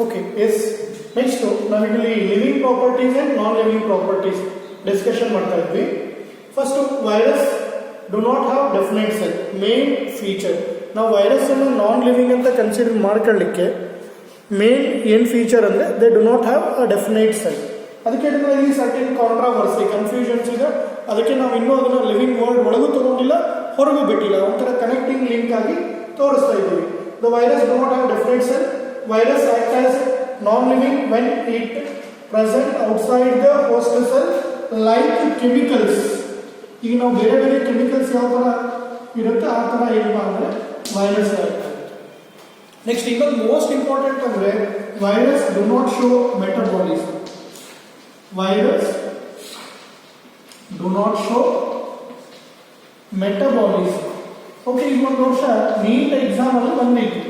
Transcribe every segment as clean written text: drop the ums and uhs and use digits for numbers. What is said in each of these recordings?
Okay, yes. Next ನಾವಿಲ್ಲಿ living properties and non living properties discussion ಮಾಡ್ತಾ ಇದ್ವಿ. First virus do not have definite cell main feature. ನಾವು virus ಅನ್ನು ನಾನ್ living ಅಂತ consider ಮಾಡ್ಕೊಳ್ಳಿಕ್ಕೆ main ಏನು ಫೀಚರ್ ಅಂದರೆ they do not have a definite cell. ಅದಕ್ಕೆ ಇಲ್ಲಿ ಸರ್ಟನ್ ಕಾಂಟ್ರಾವರ್ಸಿ ಕನ್ಫ್ಯೂಷನ್ಸ್ ಇದೆ. ಅದಕ್ಕೆ ನಾವು ಇನ್ನೂ ಅದನ್ನು ಲಿವಿಂಗ್ ವರ್ಲ್ಡ್ ಒಳಗೂ ತಗೊಂಡಿಲ್ಲ, ಹೊರಗೂ ಬಿಟ್ಟಿಲ್ಲ, ಒಂಥರ ಕನೆಕ್ಟಿಂಗ್ ಲಿಂಕ್ ಆಗಿ ತೋರಿಸ್ತಾ ಇದ್ದೀವಿ. The virus do not have definite cell. Virus act as non-living when it present outside the host cell like chemicals. ಈಗ ನಾವು ಬೇರೆ ಬೇರೆ ಕೆಮಿಕಲ್ಸ್ ಯಾವ ಥರ ಇರುತ್ತೆ ಆ ಥರ ಏನಪ್ಪ ಅಂದರೆ ವೈರಸ್ ಆಗುತ್ತೆ. ನೆಕ್ಸ್ಟ್ ಇನ್ನೊಂದು ಮೋಸ್ಟ್ ಇಂಪಾರ್ಟೆಂಟ್ ಅಂದರೆ virus do not show metabolism. Virus do not show metabolism. Okay, ಈಗ ಒಂದು ವರ್ಷ ನೀಟ್ ಎಕ್ಸಾಮಲ್ಲಿ ಬಂದಿತ್ತು.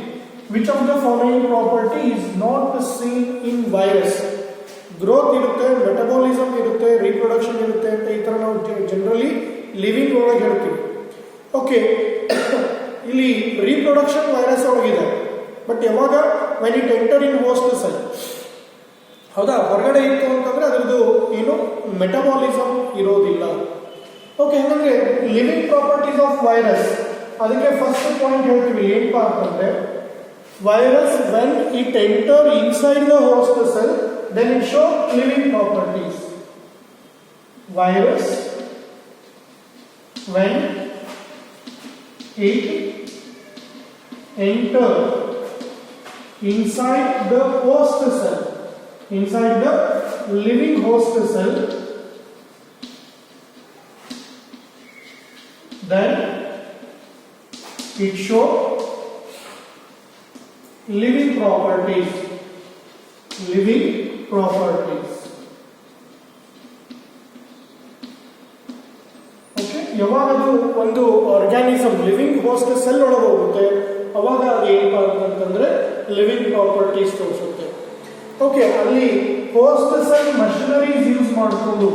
Which of the following property is not seen in virus? Growth ಇರುತ್ತೆ, ಮೆಟಬಾಲಿಸಮ್ ಇರುತ್ತೆ, ರೀಪ್ರೊಡಕ್ಷನ್ ಇರುತ್ತೆ ಅಂತ ಈ ಥರ ನಾವು ಜನರಲಿ ಲಿವಿಂಗ್ ಒಳಗೆ ಹೇಳ್ತೀವಿ. ಓಕೆ, ಇಲ್ಲಿ ರೀಪ್ರೊಡಕ್ಷನ್ ವೈರಸ್ ಒಳಗಿದೆ, ಬಟ್ ಯಾವಾಗ when it enter in host cell, ಹೌದಾ, ಹೊರಗಡೆ ಇತ್ತು ಅಂತಂದರೆ ಅದರದ್ದು ಏನು ಮೆಟಬಾಲಿಸಮ್ ಇರೋದಿಲ್ಲ. ಓಕೆ, ಹಾಗಂದ್ರೆ ಲಿವಿಂಗ್ ಪ್ರಾಪರ್ಟೀಸ್ ಆಫ್ ವೈರಸ್, ಅದಕ್ಕೆ ಫಸ್ಟ್ ಪಾಯಿಂಟ್ ಹೇಳ್ತೀವಿ ಏನಪ್ಪಾ ಅಂತಂದರೆ virus when it enter inside the host cell then it show living properties. Virus when it enter inside the host cell, inside the living host cell, then it show living properties. Living properties. Okay, ಯಾವಾಗ ಅದು ಒಂದು organism living host cell ಒಳಗೆ ಹೋಗುತ್ತೆ ಅವಾಗ ಅದು ಏನಪ್ಪ ಅಂತಂದ್ರೆ living properties ತೋರಿಸುತ್ತೆ. ಓಕೆ, ಅಲ್ಲಿ ಹೋಸ್ಟ್ ಸೆಲ್ ಮಷಿನರೀಸ್ ಯೂಸ್ ಮಾಡಿಕೊಂಡು,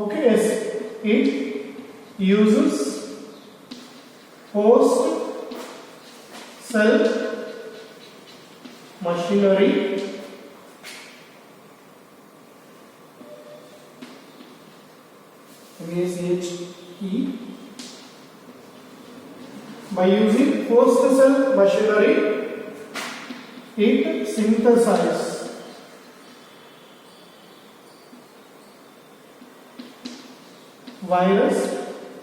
okay, yes it uses host cell machinery MACHE by using host cell machinery it synthesizes virus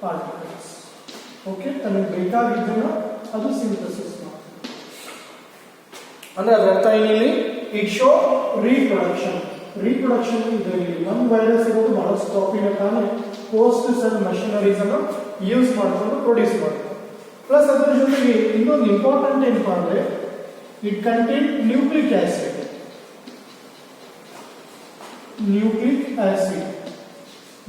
particles. Okay, ತನಗೆ ಬೇಕಾಗಿದ್ದನ್ನ ಅದು ಸಿಂಥಸಿಸ್ ಅಂದ್ರೆ ಅದರ ಅರ್ಥ ಏನಿಲ್ಲಿ ಇಟ್ ಶೋ ರೀಪ್ರೊಡಕ್ಷನ್. ರೀಪ್ರೊಡಕ್ಷನ್ ಇದೆ. ನಮ್ಮ ವೈರಸ್ ಇರೋದು ಬಹಳ ಸ್ಟಾಪಿನ ಕಾರಣ ಹೋಸ್ಟ್ ಸೆಲ್ ಮಷಿನರೀಸ್ ಅನ್ನು ಯೂಸ್ ಮಾಡಿಕೊಂಡು ಪ್ರೊಡ್ಯೂಸ್ ಮಾಡ್ತಾರೆ. ಪ್ಲಸ್ ಅದರ ಜೊತೆಗೆ ಇನ್ನೊಂದು ಇಂಪಾರ್ಟೆಂಟ್ ಏನಪ್ಪ ಅಂದ್ರೆ it contain nucleic acid. Nucleic acid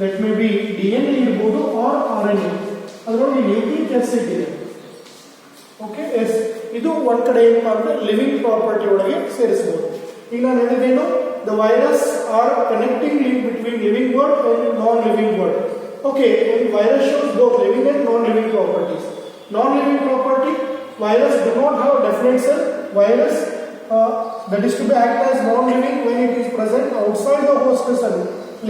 that may be DNA ಇರ್ಬೋದು ಆರ್ RNA, ಅದರೊಳಗೆ ನ್ಯೂಕ್ಲಿಕ್ ಆಸಿಡ್ ಇದೆ. ಓಕೆ, ಎಸ್, ಇದು ಒಂದ್ ಕಡೆ ಏನಪ್ಪ ಅಂದ್ರೆ ಲಿವಿಂಗ್ ಪ್ರಾಪರ್ಟಿ ಒಳಗೆ ಸೇರಿಸಬಹುದು. ಈಗ ನಾನು ಹೇಳಿದ್ದೇನು, the virus are connecting link between living world and non living world. Okay, virus shows both living and non living properties. Non living property, virus do not have definite cell. Virus that is to be act as non living when it is present outside the host cell.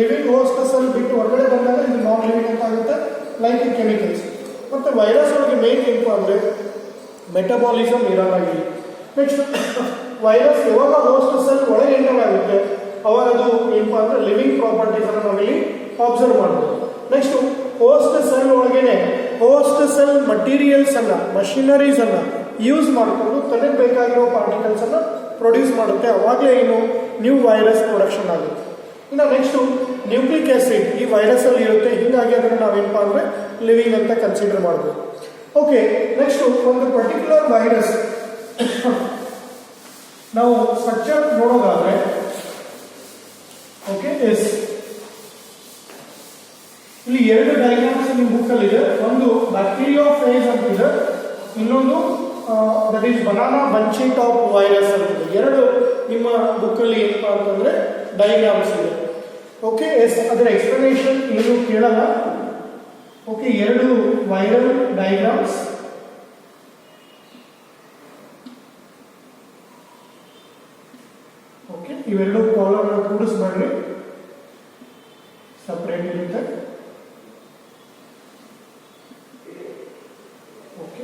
Living host cell ಬಿಟ್ಟು ಹೊರಗಡೆ ಬಂದಾಗ ಇದು non living ಅಂತ ಆಗುತ್ತೆ, like chemicals. ಮತ್ತೆ virus ಒಳಗೆ main ಏನಪ್ಪ ಅಂದ್ರೆ ಮೆಟಬಾಲಿಸಮ್ ಇರಲ್ಲ ಇಲ್ಲಿ. ನೆಕ್ಸ್ಟ್, ವೈರಸ್ ಯಾವಾಗ ಹೋಸ್ಟ್ ಸೆಲ್ ಒಳಗೆ ಎಂಟರ್ ಆಗುತ್ತೆ ಅವಾಗ ಅದು ಏನಪ್ಪ ಅಂದ್ರೆ ಲಿವಿಂಗ್ ಪ್ರಾಪರ್ಟೀಸ್ ಅನ್ನು ನಾವಿಲ್ಲಿ ಅಬ್ಸರ್ವ್ ಮಾಡ್ಬೋದು. ನೆಕ್ಸ್ಟ್, ಹೋಸ್ಟ್ ಸೆಲ್ ಒಳಗೇನೆ ಹೋಸ್ಟ್ ಸೆಲ್ ಮಟೀರಿಯಲ್ಸ್ ಅನ್ನ ಮಷಿನರೀಸ್ ಅನ್ನ ಯೂಸ್ ಮಾಡಿಕೊಂಡು ತನಗೆ ಬೇಕಾಗಿರೋ ಪಾರ್ಟಿಕಲ್ಸ್ ಅನ್ನ ಪ್ರೊಡ್ಯೂಸ್ ಮಾಡುತ್ತೆ. ಅವಾಗಲೇ ಏನು ನ್ಯೂ ವೈರಸ್ ಪ್ರೊಡಕ್ಷನ್ ಆಗುತ್ತೆ. ಇನ್ನು ನೆಕ್ಸ್ಟ್, ನ್ಯೂಕ್ಲಿಕ್ ಆಸಿಡ್ ಈ ವೈರಸ್ ಅಲ್ಲಿ ಇರುತ್ತೆ, ಹೀಗಾಗಿ ಅದನ್ನು ನಾವೇನಪ್ಪ ಅಂದ್ರೆ ಲಿವಿಂಗ್ ಅಂತ ಕನ್ಸಿಡರ್ ಮಾಡ್ಬೋದು. ಓಕೆ, ನೆಕ್ಸ್ಟ್ ಒಂದು ಪರ್ಟಿಕ್ಯುಲರ್ ವೈರಸ್ ನಾವು ಸ್ಟ್ರಕ್ಚರ್ ನೋಡೋದಾದ್ರೆ, ಓಕೆ, ಎಸ್, ಇಲ್ಲಿ ಎರಡು ಡಯಾಗ್ರಾಮ್ಸ್ ನಿಮ್ಮ ಬುಕ್ಕಲ್ಲಿ ಇದೆ. ಒಂದು ಬ್ಯಾಕ್ಟೀರಿಯೋಫೇಜ್ ಅಂತಿದೆ, ಇನ್ನೊಂದು that is banana bunchy top virus ಅಂತಿದೆ. ಎರಡು ನಿಮ್ಮ ಬುಕ್ಕಲ್ಲಿ ಏನಪ್ಪಾ ಅಂತಂದ್ರೆ ಡಯಾಗ್ರಾಮ್ಸ್ ಇದೆ. ಓಕೆ, ಎಸ್, ಅದರ ಎಕ್ಸ್ಪ್ಲನೇಷನ್ ಏನು ಕೇಳಲ್ಲ. ಓಕೆ, ಎರಡು ವೈರಲ್ ಓಕೆ, ಇವೆರಡು ಕಾಲಮ್ ಕೂಡಿಸ್ಬೇಡ್ರಿ, ಸಪರೇಟ್ ಇರುತ್ತೆ. ಓಕೆ,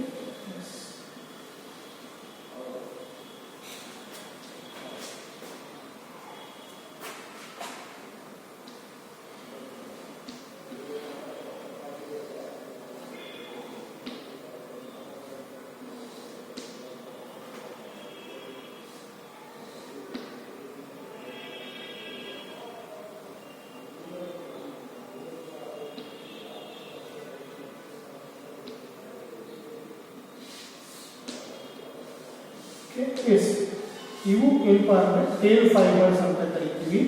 ಎಸ್ ಇವು ಏನಪ್ಪಾ ಅಂದ್ರೆ ಟೇಲ್ ಫೈಬರ್ಸ್ ಅಂತ ಕರಿತೀವಿ.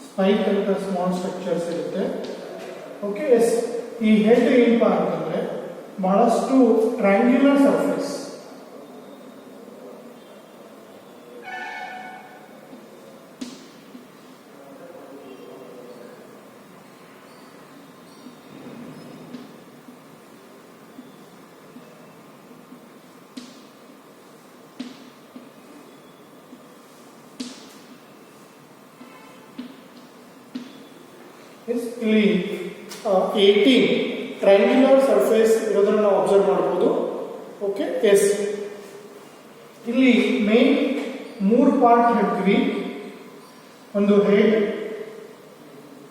ಸ್ಪೈಕ್ ಅಂತ ಸ್ಮಾಲ್ ಸ್ಟ್ರಕ್ಚರ್ಸ್ ಇರುತ್ತೆ. ಓಕೆ, ಎಸ್ ಈ ಹೆಡ್ ಏನಪ್ಪಾ ಅಂತಂದ್ರೆ ಬಹಳಷ್ಟು ಟ್ರಯಾಂಗ್ಯುಲರ್ ಸರ್ಫೇಸ್. ಇಲ್ಲಿ 18 ಟ್ರಯಾಂಗ್ಯುಲರ್ ಸರ್ಫೇಸ್ ಇರೋದನ್ನ ನಾವು ಅಬ್ಸರ್ವ್ ಮಾಡಬಹುದು. ಓಕೆ, ಎಸ್ ಇಲ್ಲಿ ಮೇನ್ 3 ಪಾರ್ಟ್ ಹೇಳ್ತೀವಿ. ಒಂದು ಹೆಡ್,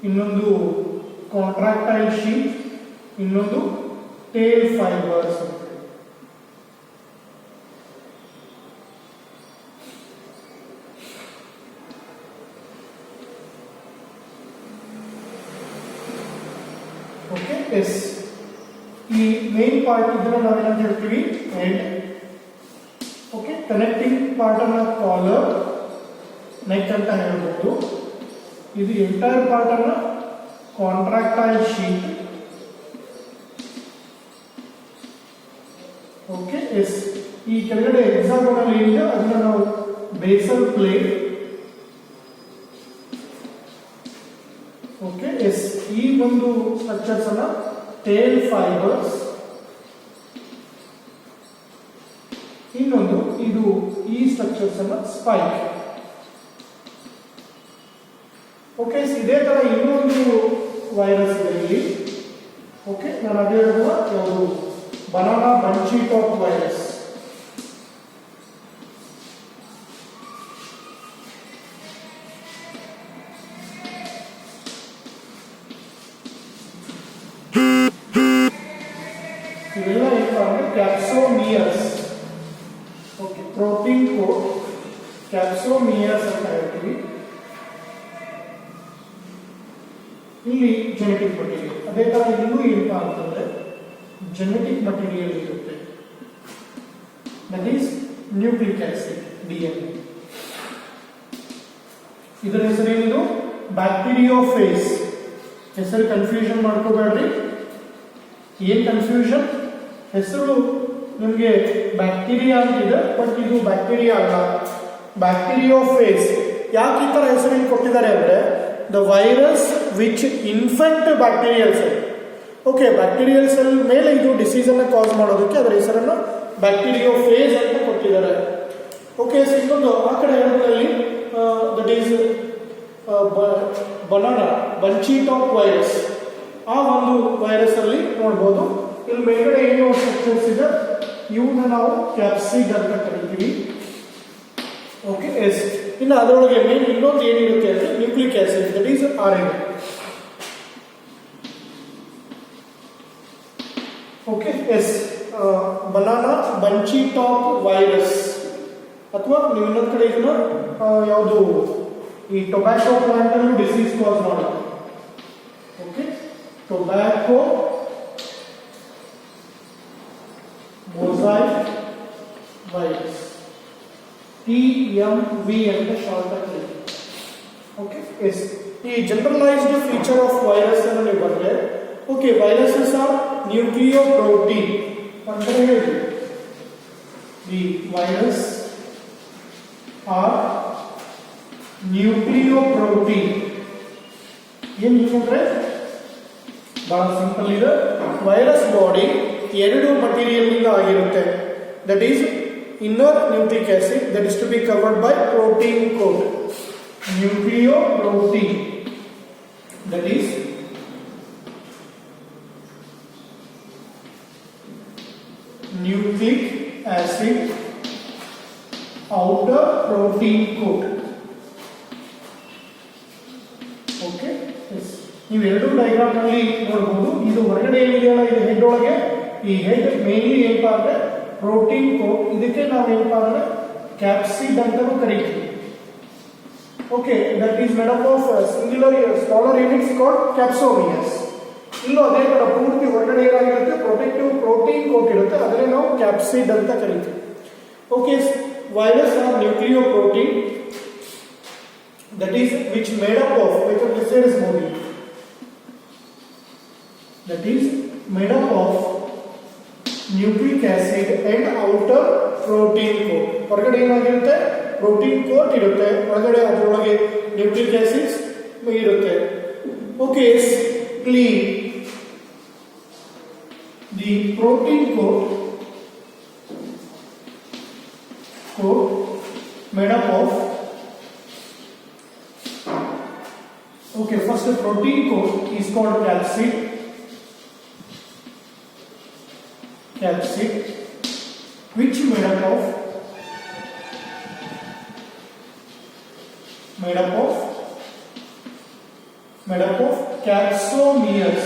ಇನ್ನೊಂದು ಕಾಂಟ್ರಾಕ್ಟೈಲ್ ಶೀಟ್, ಇನ್ನೊಂದು ಟೇಲ್ ಫೈಬರ್ಸ್. ಓಕೆ, ಎಸ್ ಈ ಮೇನ್ ಪಾರ್ಟ್ ಇದನ್ನ ನಾವೇನಂತ ಹೇಳ್ತೀವಿ ಹೆಡ್. ಓಕೆ, ಕನೆಕ್ಟಿಂಗ್ ಪಾರ್ಟ್ ಅನ್ನ ಕಾಲರ್, ನೆಕ್ ಅಂತ ಹೇಳ್ಬೋದು. ಇದು ಎಂಟೈರ್ ಪಾರ್ಟ್ ಅನ್ನ ಕಾಂಟ್ರಾಕ್ಟೈಲ್ ಶೀಟ್. ಓಕೆ, ಎಸ್ ಈ ಕೆಳಗಡೆ ಹೆಕ್ಸಾಗೋನಲ್ ಏನಿದೆ ಅದನ್ನ ನಾವು ಬೇಸಲ್ ಪ್ಲೇಟ್. ಓಕೆ, ಎಸ್ ಈ ಒಂದು ಸ್ಟ್ರಕ್ಚರ್ಸ್ ಅನ್ನ ಟೇಲ್ ಫೈಬರ್ಸ್. ಇನ್ನೊಂದು ಇದು ಈ ಸ್ಟ್ರಕ್ಚರ್ಸ್ ಅನ್ನ ಸ್ಪೈಕ್. ಓಕೆ, ಇದೇ ತರ ಇನ್ನೊಂದು ವೈರಸ್ ಇದೆ ಇಲ್ಲಿ. ಓಕೆ, ನಾನು ಅದೇ ಹೇಳುವ ಯಾವುದು ಬನಾನಾ ಬಂಚಿ ಟಾಪ್ ವೈರಸ್. ಇವೆಲ್ಲ ಏನಪ್ಪ ಅಂದ್ರೆ capsomeres. Okay, protein code capsomeres ಅಂತ ಹೇಳ್ತೀವಿ. ಇಲ್ಲಿ ಜೆನೆಟಿಕ್ ಮಟೀರಿಯಲ್. ಅದೇ ತರ ಇಲ್ಲೂ ಏನಪ್ಪಾ ಅಂತಂದ್ರೆ ಜೆನೆಟಿಕ್ ಮಟೀರಿಯಲ್ ಇರುತ್ತೆ. That is nucleic acid, DNA. ಇದರ ಹೆಸರೇನಿದು ಬ್ಯಾಕ್ಟೀರಿಯೋಫೇಸ್. ಹೆಸರು ಕನ್ಫ್ಯೂಷನ್ ಮಾಡ್ಕೋಬೇಡ್ರಿ. ಏನ್ ಕನ್ಫ್ಯೂಷನ್? ಹೆಸರು ನಿಮಗೆ ಬ್ಯಾಕ್ಟೀರಿಯಾ ಅಂತಿದೆ, ಬಟ್ ಇದು ಬ್ಯಾಕ್ಟೀರಿಯಾ ಅಲ್ಲ, ಬ್ಯಾಕ್ಟೀರಿಯೋಫೇಸ್. ಯಾಕೆ ಈ ತರ ಹೆಸರು ಕೊಟ್ಟಿದ್ದಾರೆ ಅಂದ್ರೆ the virus which infect bacterial cell. Okay, bacterial cell ಮೇಲೆ ಇದು ಡಿಸೀಸ್ ಅನ್ನ ಕಾಸ್ ಮಾಡೋದಕ್ಕೆ ಅದರ ಹೆಸರನ್ನು ಬ್ಯಾಕ್ಟೀರಿಯೋಫೇಸ್ ಅಂತ ಕೊಟ್ಟಿದ್ದಾರೆ. ಓಕೆ, ಇನ್ನೊಂದು ಆ ಕಡೆ ಹೇಳೋದ್ರಲ್ಲಿ that is banana bunchy top virus. ಆ ಒಂದು ವೈರಸ್ ಅಲ್ಲಿ ನೋಡ್ಬೋದು. ಇಲ್ಲಿ ಮೇಲ್ಗಡೆ ಏನು ಸ್ಟ್ರಕ್ಚರ್ಸ್ ಇದೆ ಇವನ್ನ ನಾವು ಕ್ಯಾಪ್ಸಿಡ್ ಅಂತ ಕರಿತೀವಿ. ಓಕೆ, ಎಸ್ ಇನ್ನು ಅದರೊಳಗೆ ಮೇನ್ ಇನ್ನೊಂದು ಏನಿರುತ್ತೆ ಅಂದ್ರೆ nucleic acid, that is RNA. Okay, yes banana bunchy top virus ಅಥವಾ ನೀವು ಇನ್ನೊಂದು ಕಡೆ ಇದನ್ನ ಯಾವುದು ಈ ಟೊಬ್ಯಾಕೋ ಪ್ಲಾಂಟ್ ಅಲ್ಲೂ ಡಿಸೀಸ್ ಕಾಸ್ ಮಾಡುತ್ತೆ. Okay, tobacco mosaic virus, TMV ಅಂತ ಶಾರ್ಟ್ ಆಗಿ. ಓಕೆ, ಎಸ್ ಈ ಜನರಲೈಸ್ಡ್ ಫೀಚರ್ ಆಫ್ ವೈರಸ್ ಅನ್ನು ನೀವು ಬಂದ್ರೆ, ಓಕೆ, ವೈರಸಸ್ ಆರ್ ನ್ಯೂಕ್ಲಿಯೋಪ್ರೋಟೀನ್ ಅಂತ ಹೇಳಿ. ದಿ ವೈರಸ್ ಆರ್ ನ್ಯೂಕ್ಲಿಯೋಪ್ರೋಟೀನ್ ಏನು ಅಂದ್ರೆ ಬಹಳ ಸಿಂಪಲ್ ಇದೆ. ವೈರಸ್ ಬಾಡಿ ಎರಡು ಮಟೀರಿಯಲ್ ನಿಂದ ಆಗಿರುತ್ತೆ. That is inner nucleic acid that is to be covered by protein coat. Nucleoprotein that is nucleic acid outer protein coat. Okay, ನೀವು ಎರಡು ಡಯಾಗ್ರಾಮ್ ನಲ್ಲಿ ನೋಡಬಹುದು. ಇದು ಹೊರಗಡೆ ಏನಿದೆಯಲ್ಲ ಇದು ಹೆಡ್ ಒಳಗೆ, ಈ ಹೆಡ್ ಮೇನ್ಲಿ ಏನಪ್ಪಾ ಅಂದ್ರೆ ಪ್ರೋಟೀನ್ ಕೋಟ್. ಇದಕ್ಕೆ ನಾವು ಏನಪ್ಪಾ ಅಂದ್ರೆ ಕ್ಯಾಪ್ಸಿಡ್ ಅಂತಾನೂ ಕರೀತೀವಿ. Okay, that is made up of singular smaller units called capsomeres. ಇಲ್ಲೂ ಅದೇ ತರ ಪೂರ್ತಿ ಹೊರಗಡೆ ಏನಾಗಿರುತ್ತೆ ಪ್ರೊಟೆಕ್ಟಿವ್ ಪ್ರೋಟೀನ್ ಕೋಟ್ ಇರುತ್ತೆ, ಅದನ್ನೇ ನಾವು ಕ್ಯಾಪ್ಸಿಡ್ ಅಂತ ಕರೀತೀವಿ. Okay, virus are nucleoprotein that is which made up of, like this side is moving, that is made up of nucleic acid and outer protein coat. ಹೊರಗಡೆ ಏನಾಗಿರುತ್ತೆ ಪ್ರೋಟೀನ್ ಕೋಟ್ ಇರುತ್ತೆ, ಒಳಗಡೆ ಅದರೊಳಗೆ ನ್ಯೂಕ್ಲಿಕ್ ಆಸಿಡ್ಸ್ ಇರುತ್ತೆ. Okay, clean the protein coat made up of, okay, first the protein coat is called capsid, which made up of capsomeres.